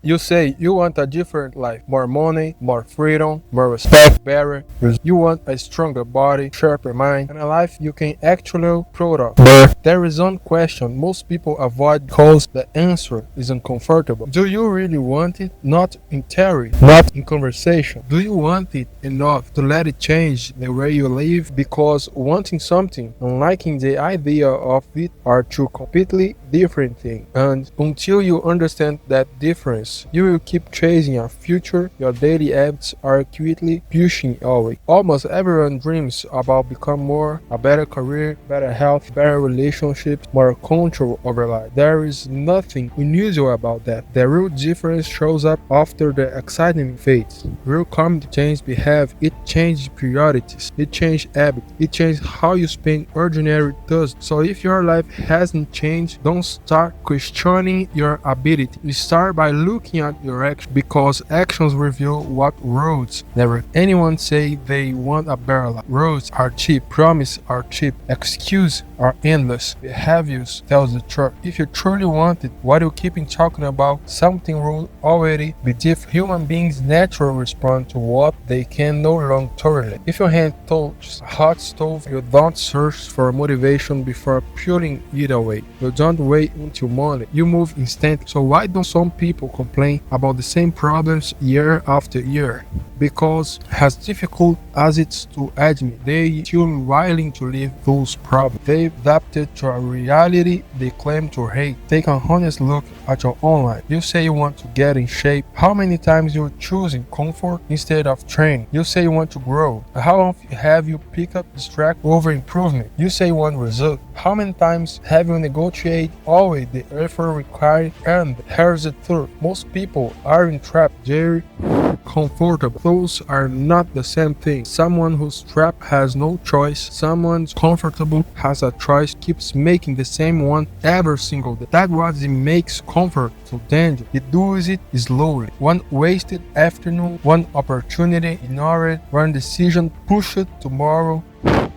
You say you want a different life, more money, more freedom, more respect, better. You want a stronger body, sharper mind, and a life you can actually proud of. But there is one question most people avoid because the answer is uncomfortable. Do you really want it? Not in theory, not in conversation. Do you want it enough to let it change the way you live? Because wanting something and liking the idea of it are two completely different things. And until you understand that difference, you will keep chasing a future your daily habits are quickly pushing away. Almost everyone dreams about becoming more, a better career, better health, better relationships, more control over life. There is nothing unusual about that. The real difference shows up after the exciting phase. Real comedy changes behavior, it changes priorities, it changes habits, it changes how you spend ordinary Thursdays. So if your life hasn't changed, don't start questioning your ability. You start by looking at your actions because actions reveal what roads. Never anyone say they want a better life. Roads are cheap, promises are cheap, excuses are endless. Behaviors tells the truth. If you truly want it, why do you keep talking about something will already be different? Human beings naturally respond to what they can no longer tolerate. If your hand touches a hot stove, you don't search for motivation before putting it away. You don't wait until morning. You move instantly. So why don't some people complain about the same problems year after year? Because as difficult as it's to admit, they still willing to live those problems. They've adapted to a reality they claim to hate. Take an honest look at your own life. You say you want to get in shape. How many times you're choosing comfort instead of training? You say you want to grow. How often have you picked up distract over improvement? You say you want result. How many times have you negotiated always the effort required? And here's the truth. Most people are trapped. They're comfortable. Those are not the same thing. Someone who's trapped has no choice. Someone comfortable has a choice, keeps making the same one every single day. That's what it makes comfort so dangerous. It does it slowly. One wasted afternoon, one opportunity ignored, one decision pushed tomorrow.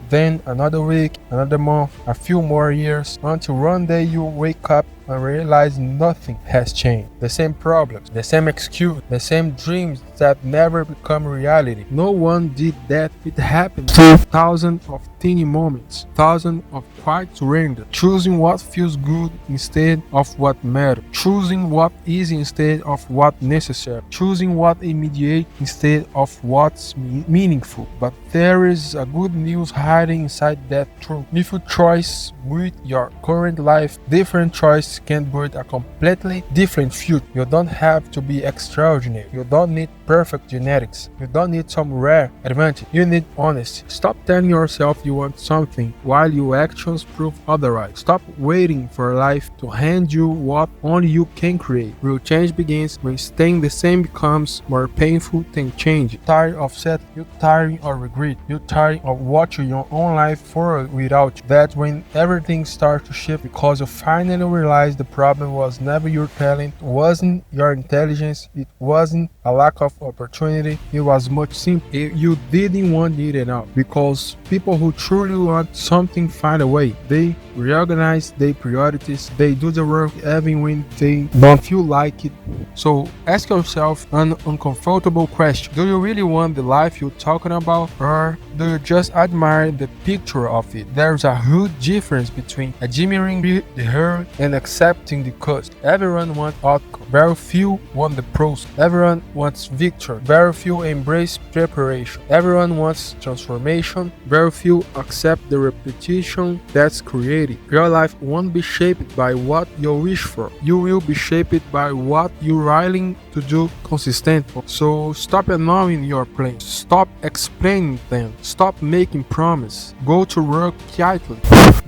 Then another week, another month, a few more years, until one day you wake up and realize nothing has changed. The same problems, the same excuse, the same dreams that never become reality. No one did that. It happened through thousands of teeny moments, thousands of quiet surrender, choosing what feels good instead of what matters, choosing what easy instead of what necessary, choosing what immediate instead of what's meaningful. But there is a good news hiding inside that truth. If you choose with your current life, different choices can build a completely different future. You don't have to be extraordinary. You don't need perfect genetics. You don't need some rare advantage. You need honesty. Stop telling yourself you want something while your actions prove otherwise. Stop waiting for life to hand you what only you can create. Real change begins when staying the same becomes more painful than change. You're tired of settling. You're tired of regret. You're tired of watching your own life forward without you. That's when everything starts to shift because you finally realize the problem was never your talent, it wasn't your intelligence, it wasn't a lack of opportunity, it was much simpler. You didn't want it enough because people who truly want something find a way. They reorganize their priorities, they do the work even when they don't feel like it. So ask yourself an uncomfortable question. Do you really want the life you're talking about, or do you just admire the picture of it? There's a huge difference between admiring the herd and accepting the cost. Everyone wants outcome. Very few want the process. Everyone wants victory. Very few embrace preparation. Everyone wants transformation. Very few accept the repetition that's created. Your life won't be shaped by what you wish for. You will be shaped by what you're willing to do consistently. So stop announcing your plans. Stop explaining them. Stop making promises. Go to work quietly.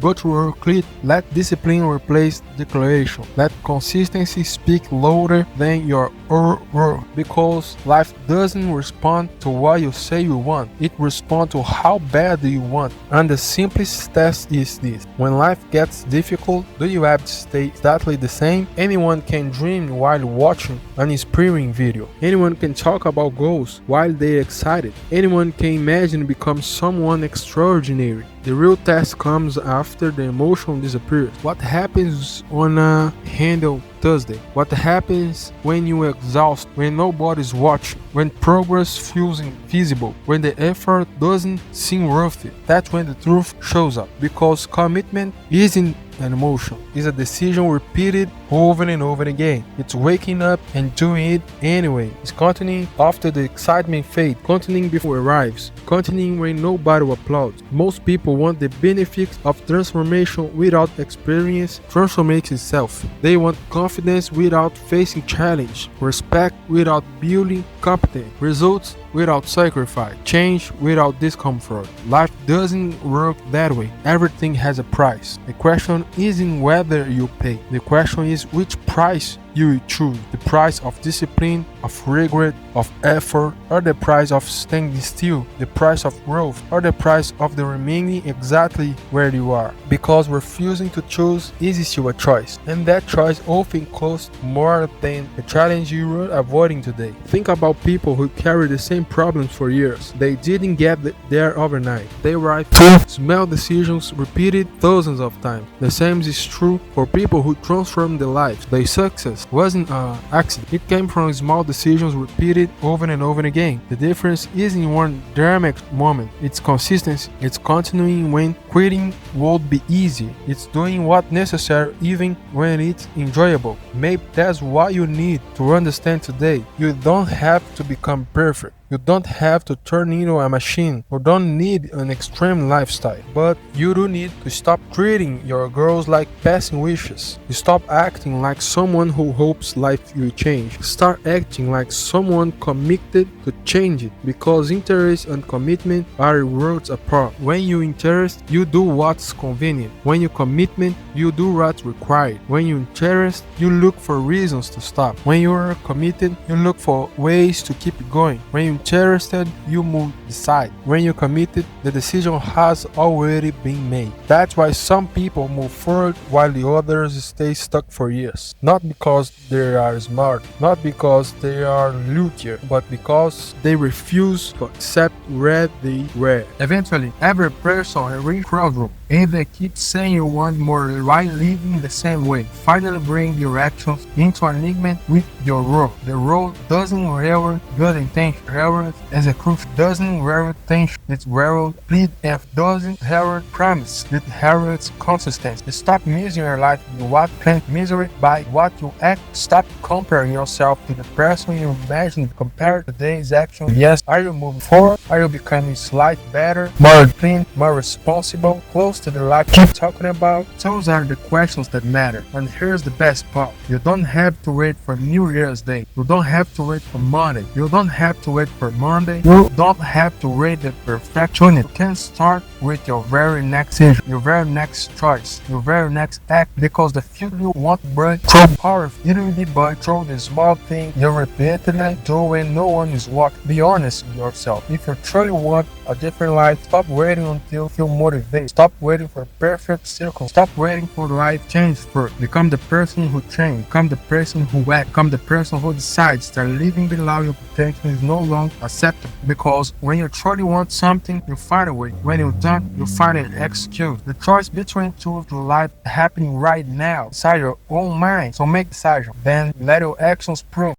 Go to work clearly. Let discipline replace declaration. Let consistency speak louder than your word. Because life doesn't respond to what you say you want. It responds to how bad do you want. And the simplest test is this. When life gets difficult, do you have to stay exactly the same? Anyone can dream while watching an inspiring video. Anyone can talk about goals while they're excited. Anyone can imagine become someone extraordinary The real test comes after the emotion disappears. What happens on a handle Thursday? What happens when you exhaust, when nobody's watching, when progress feels invisible, when the effort doesn't seem worth it? That's when the truth shows up. Because commitment isn't an emotion, it's a decision repeated over and over again. It's waking up and doing it anyway. It's continuing after the excitement fades, continuing before it arrives, continuing when nobody applauds. Most people want the benefits of transformation without experience transformation itself. They want confidence without facing challenge, respect without building competence, results without sacrifice, change without discomfort. Life doesn't work that way. Everything has a price. The question isn't whether you pay. The question is which price you will choose. The price of discipline, of regret, of effort, or the price of standing still, the price of growth, or the price of the remaining exactly where you are. Because refusing to choose is still a choice, and that choice often costs more than the challenge you were avoiding today. Think about people who carry the same problems for years. They didn't get there overnight. They arrived through small decisions repeated thousands of times. The same is true for people who transform their lives. Their success wasn't an accident. It came from small decisions repeated over and over again. The difference isn't one dramatic moment. It's consistency. It's continuing when quitting would be easy. It's doing what's necessary even when it's enjoyable. Maybe that's what you need to understand today. You don't have to become perfect. You don't have to turn into a machine. You don't need an extreme lifestyle. But you do need to stop treating your goals like passing wishes. You stop acting like someone who hopes life will change. Start acting like someone committed to change it. Because interest and commitment are worlds apart. When you interest, you do what's convenient. When you commitment, you do what's required. When you interest, you look for reasons to stop. When you are committed, you look for ways to keep going. When you interested, you move decide. When you're committed, the decision has already been made. That's why some people move forward while the others stay stuck for years. Not because they are smart, not because they are luckier, but because they refuse to accept where they were. Eventually, every person reaches crossroads. Either keep saying you want more while living the same way. Finally bring your actions into alignment with your road. The road doesn't railroad good intention. Railroad execute doesn't railroad intention. It's railroad plead F doesn't railroad promise. It railroads consistency. Stop measuring your life by what can measure it by what you act. Stop comparing yourself to the person you imagine. Compare today's action. Yes, are you moving forward? Are you becoming slightly better, more clean, more responsible, close to the life keep talking about? Those are the questions that matter. And here's the best part. You don't have to wait for New Year's Day. You don't have to wait for Monday. You don't have to wait for Monday. You don't have to wait the perfection. You can start with your very next decision, your very next choice, your very next act, because the future you want burn through power literally but through the small thing you repeatedly do when no one is watching. Be honest with yourself. If you truly want a different life, stop waiting until you feel motivated. Stop waiting for perfect circles. Stop waiting for life change first. Become the person who changes. Become the person who acts. Become the person who decides that living below your potential is no longer acceptable. Because when you truly want something, you find a way. When you don't, you find an excuse. The choice between two of your life happening right now inside your own mind. So make decision. Then let your actions prove